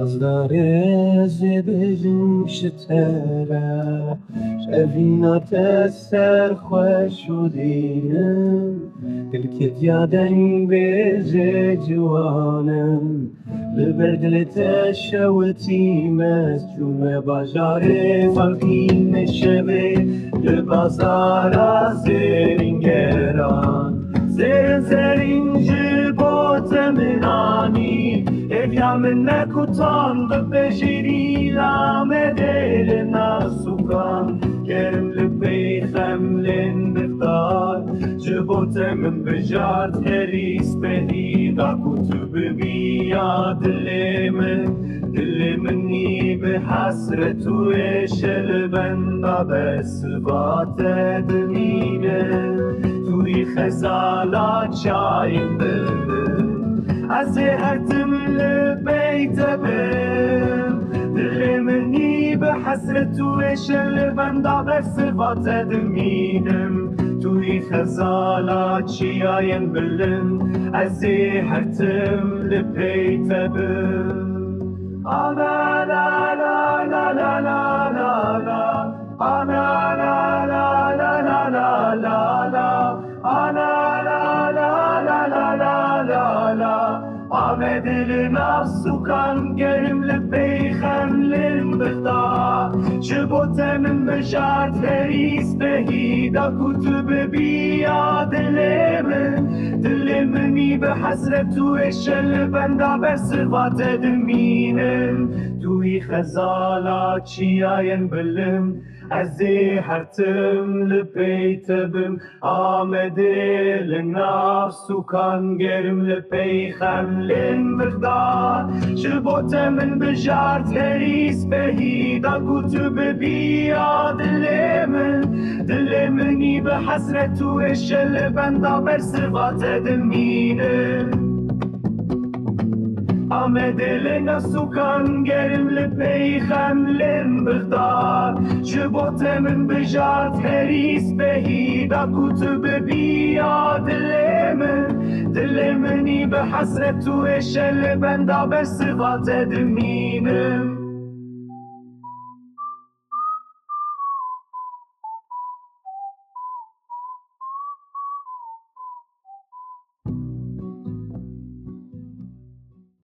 از داره زبجم شتره شفینات سر خوش شدیم دل که یادن بیز جوانم لبردل تشوتی مسجوم بازار فقیم شبه لبازار زرینگران زرین جبوت منانی evya min nekutan da beşiri lame dele nasukan kerim li peyxemlin biftar jibote min bijart heris bedi da kutubi biya diliminni bi hasretu eşel benda besvat edmine tuyi xezalat şahin bildim از هرتم لبيت بهم دل مني بحسرت ويش البند بس دمينم توي خزالات شياين بلن از هرتم لبيت بهم أنا لا لا لا لا لا لا لا أنا لا لا لا لا لا لا لا أنا لا لا لا لا لا لا آمد لنفسو كان قرم لبيخم للمبتا شبوت من بشارت فريس بهيدا كتب بيا دلمني بحسرت ويش البندا بصفات دمينم توي خزالات شياين بلم عزي حرتم لبيت بم آمد للنفس وكان قرم لبيخم للمقدار شبوت من بجارت هريس بهيدا كتب بيا دلمني بحسرت ويش البندا برصفات دمينم آمد لنفسو كان قرم لبيخم للمقدار شبوت من بجارت هريس بهيدا كتب بيا دلمني بحسرت ويش البندا بصفات دمينم